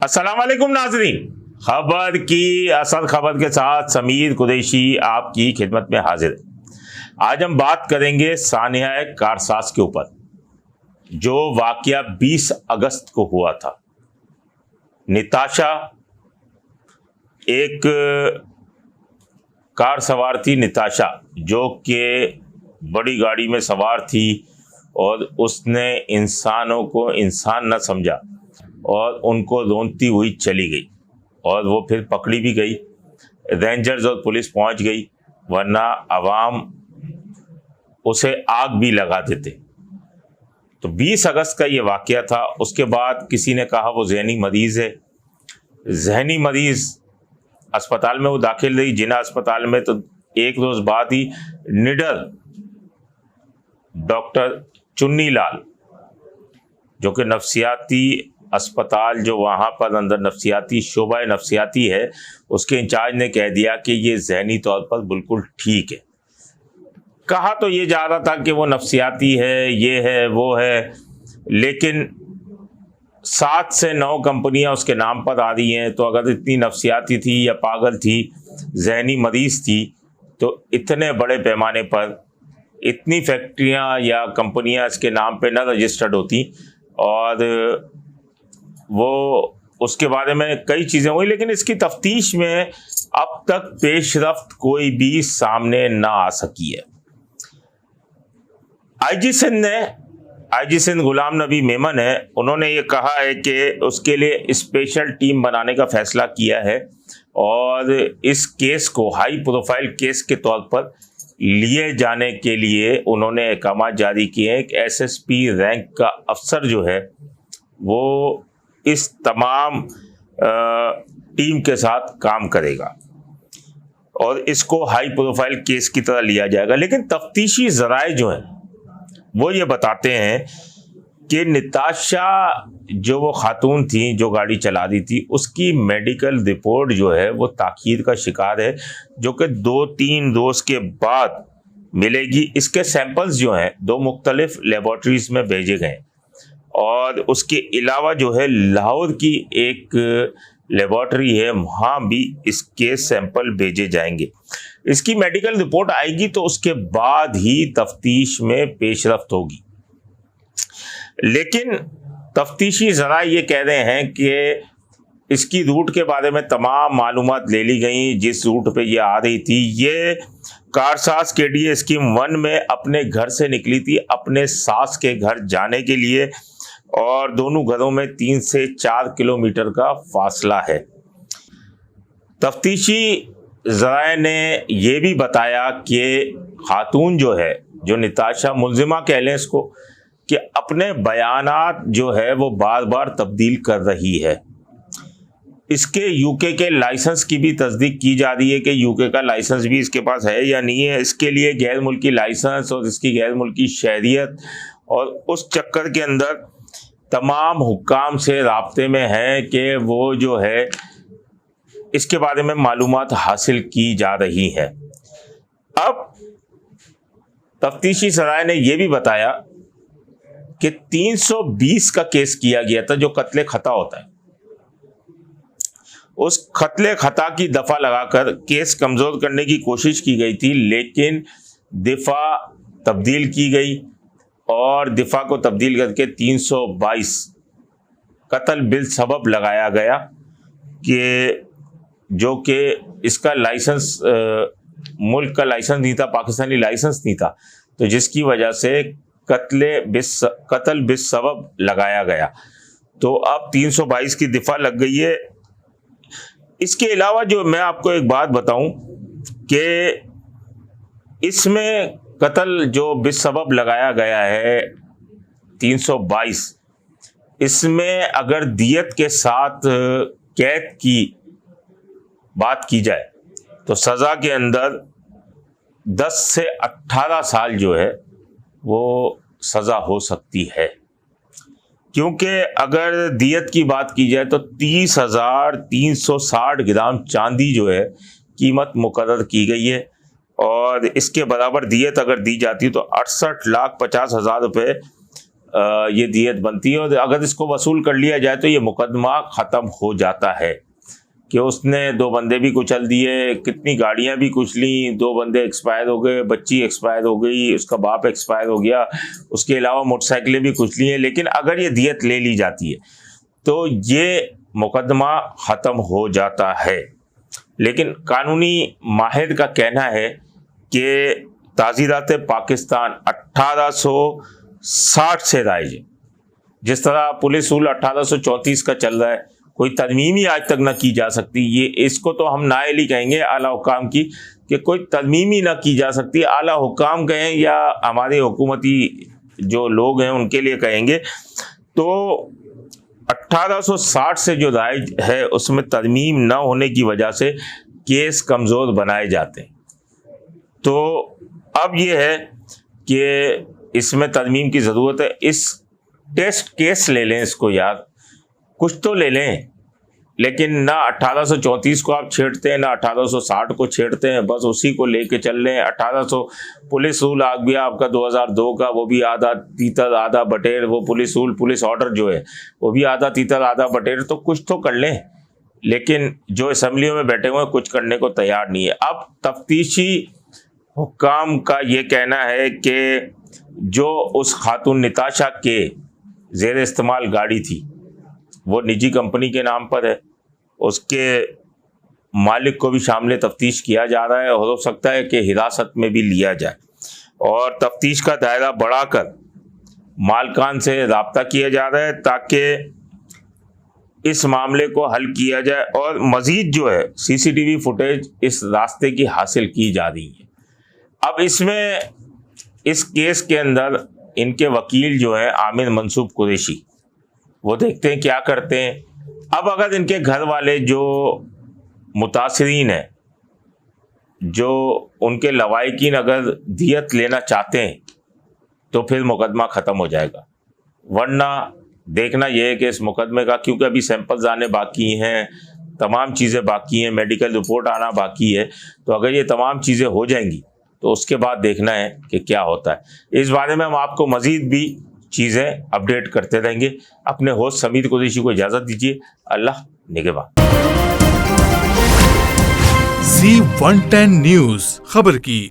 السلام علیکم ناظرین، خبر کی اصل خبر کے ساتھ سمیر قریشی آپ کی خدمت میں حاضر ہے۔ آج ہم بات کریں گے سانحہ کارساز کے اوپر، جو واقعہ 20 اگست کو ہوا تھا۔ نتاشا ایک کار سوار تھی، نتاشا جو کہ بڑی گاڑی میں سوار تھی اور اس نے انسانوں کو انسان نہ سمجھا اور ان کو رونتی ہوئی چلی گئی، اور وہ پھر پکڑی بھی گئی، رینجرز اور پولیس پہنچ گئی، ورنہ عوام اسے آگ بھی لگا دیتے۔ تو 20 اگست کا یہ واقعہ تھا۔ اس کے بعد کسی نے کہا وہ ذہنی مریض ہے، ذہنی مریض اسپتال میں وہ داخل رہی، جنا اسپتال میں۔ تو ایک روز بعد ہی نڈر ڈاکٹر چنی لال، جو کہ نفسیاتی اسپتال جو وہاں پر اندر نفسیاتی شعبہ نفسیاتی ہے، اس کے انچارج نے کہہ دیا کہ یہ ذہنی طور پر بالکل ٹھیک ہے۔ کہا تو یہ جا رہا تھا کہ وہ نفسیاتی ہے، یہ ہے، وہ ہے، لیکن 7 سے 9 کمپنیاں اس کے نام پر آ رہی ہیں۔ تو اگر اتنی نفسیاتی تھی یا پاگل تھی، ذہنی مریض تھی، تو اتنے بڑے پیمانے پر اتنی فیکٹریاں یا کمپنیاں اس کے نام پہ نہ رجسٹرڈ ہوتی، اور وہ اس کے بارے میں کئی چیزیں ہوئی، لیکن اس کی تفتیش میں اب تک پیش رفت کوئی بھی سامنے نہ آ سکی ہے۔ آئی جی سندھ غلام نبی میمن ہے، انہوں نے یہ کہا ہے کہ اس کے لیے اسپیشل ٹیم بنانے کا فیصلہ کیا ہے، اور اس کیس کو ہائی پروفائل کیس کے طور پر لیے جانے کے لیے انہوں نے احکامات جاری کیے ہیں کہ ایس ایس پی رینک کا افسر جو ہے وہ اس تمام ٹیم کے ساتھ کام کرے گا، اور اس کو ہائی پروفائل کیس کی طرح لیا جائے گا۔ لیکن تفتیشی ذرائع جو ہیں وہ یہ بتاتے ہیں کہ نتاشا جو وہ خاتون تھیں جو گاڑی چلا رہی تھی، اس کی میڈیکل رپورٹ جو ہے وہ تاخیر کا شکار ہے، جو کہ 2-3 روز کے بعد ملے گی۔ اس کے سیمپلز جو ہیں 2 مختلف لیبارٹریز میں بھیجے گئے، اور اس کے علاوہ جو ہے لاہور کی ایک لیبارٹری ہے، وہاں بھی اس کے سیمپل بھیجے جائیں گے۔ اس کی میڈیکل رپورٹ آئے گی تو اس کے بعد ہی تفتیش میں پیش رفت ہوگی۔ لیکن تفتیشی ذرائع یہ کہہ رہے ہیں کہ اس کی روٹ کے بارے میں تمام معلومات لے لی گئیں، جس روٹ پہ یہ آ رہی تھی۔ یہ کارساز کے ڈی اسکیم 1 میں اپنے گھر سے نکلی تھی اپنے ساس کے گھر جانے کے لیے، اور دونوں گھروں میں 3 سے 4 کلومیٹر کا فاصلہ ہے۔ تفتیشی ذرائع نے یہ بھی بتایا کہ خاتون جو ہے، جو نتاشا ملزمہ کہہ لیں اس کو، کہ اپنے بیانات جو ہے وہ بار بار تبدیل کر رہی ہے۔ اس کے یو کے لائسنس کی بھی تصدیق کی جا رہی ہے کہ یو کا لائسنس بھی اس کے پاس ہے یا نہیں ہے۔ اس کے لیے غیر ملکی لائسنس اور اس کی غیر ملکی شہریت، اور اس چکر کے اندر تمام حکام سے رابطے میں ہے کہ وہ جو ہے اس کے بارے میں معلومات حاصل کی جا رہی ہے۔ اب تفتیشی ذرائع نے یہ بھی بتایا کہ 320 کا کیس کیا گیا تھا، جو قتل خطا ہوتا ہے۔ اس قتل خطا کی دفعہ لگا کر کیس کمزور کرنے کی کوشش کی گئی تھی، لیکن دفعہ تبدیل کی گئی، اور دفعہ کو تبدیل کر کے 322 قتل بالسبب لگایا گیا، کہ جو کہ اس کا لائسنس ملک کا لائسنس نہیں تھا، پاکستانی لائسنس نہیں تھا، تو جس کی وجہ سے قتل بالسبب لگایا گیا۔ تو اب 322 کی دفعہ لگ گئی ہے۔ اس کے علاوہ جو میں آپ کو ایک بات بتاؤں کہ اس میں قتل جو بالسبب لگایا گیا ہے 322، اس میں اگر دیت کے ساتھ قید کی بات کی جائے تو سزا کے اندر 10 سے 18 سال جو ہے وہ سزا ہو سکتی ہے، کیونکہ اگر دیت کی بات کی جائے تو 30,360 گرام چاندی جو ہے قیمت مقرر کی گئی ہے، اور اس کے برابر دیت اگر دی جاتی تو 68,50,000 روپے یہ دیت بنتی ہے، اور اگر اس کو وصول کر لیا جائے تو یہ مقدمہ ختم ہو جاتا ہے کہ اس نے 2 بندے بھی کچل دیے، کتنی گاڑیاں بھی کچلیں، 2 بندے ایکسپائر ہو گئے، بچی ایکسپائر ہو گئی، اس کا باپ ایکسپائر ہو گیا، اس کے علاوہ موٹر سائیکلیں بھی کچلی ہیں، لیکن اگر یہ دیت لے لی جاتی ہے تو یہ مقدمہ ختم ہو جاتا ہے۔ لیکن قانونی ماہر کا کہنا ہے کہ تعزیرات پاکستان 1860 سے رائج ہے۔ جس طرح پولیس رول 1834 کا چل رہا ہے، کوئی ترمیم ہی آج تک نہ کی جا سکتی، یہ اس کو تو ہم نائل ہی کہیں گے اعلیٰ حکام کی، کہ کوئی ترمیم ہی نہ کی جا سکتی، اعلیٰ حکام کہیں یا ہمارے حکومتی جو لوگ ہیں ان کے لیے کہیں گے۔ تو 1860 سے جو رائج ہے اس میں ترمیم نہ ہونے کی وجہ سے کیس کمزور بنائے جاتے ہیں۔ تو اب یہ ہے کہ اس میں ترمیم کی ضرورت ہے۔ اس ٹیسٹ کیس لے لیں، اس کو یاد کچھ تو لے لیں، لیکن نہ 1834 کو آپ چھیڑتے ہیں، نہ 1860 کو چھیڑتے ہیں، بس اسی کو لے کے چل رہے ہیں۔ 1800 پولیس رول آ گیا آپ کا 2002 کا، وہ بھی آدھا تیتر آدھا بٹیر، وہ پولیس رول پولیس آرڈر جو ہے وہ بھی آدھا تیتر آدھا بٹیر، تو کچھ تو کر لیں۔ لیکن جو اسمبلیوں میں بیٹھے ہوئے ہیں کچھ کرنے کو تیار نہیں ہے۔ اب تفتیشی حکام کا یہ کہنا ہے کہ جو اس خاتون نتاشا کے زیر استعمال گاڑی تھی وہ نجی کمپنی کے نام پر ہے، اس کے مالک کو بھی شامل تفتیش کیا جا رہا ہے، اور ہو سکتا ہے کہ حراست میں بھی لیا جائے، اور تفتیش کا دائرہ بڑھا کر مالکان سے رابطہ کیا جا رہا ہے تاکہ اس معاملے کو حل کیا جائے، اور مزید جو ہے سی سی ٹی وی فوٹیج اس راستے کی حاصل کی جا رہی ہے۔ اب اس میں اس کیس کے اندر ان کے وکیل جو ہیں عامر منصوب قریشی، وہ دیکھتے ہیں کیا کرتے ہیں۔ اب اگر ان کے گھر والے جو متاثرین ہیں، جو ان کے لوائقین اگر دیت لینا چاہتے ہیں تو پھر مقدمہ ختم ہو جائے گا، ورنہ دیکھنا یہ ہے کہ اس مقدمے کا، کیونکہ ابھی سیمپلز آنے باقی ہیں، تمام چیزیں باقی ہیں، میڈیکل رپورٹ آنا باقی ہے، تو اگر یہ تمام چیزیں ہو جائیں گی تو اس کے بعد دیکھنا ہے کہ کیا ہوتا ہے۔ اس بارے میں ہم آپ کو مزید بھی چیزیں اپڈیٹ کرتے رہیں گے۔ اپنے ہوسٹ سمیر قریشی کو اجازت دیجیے۔ اللہ نگہبان۔ Z110 نیوز خبر کی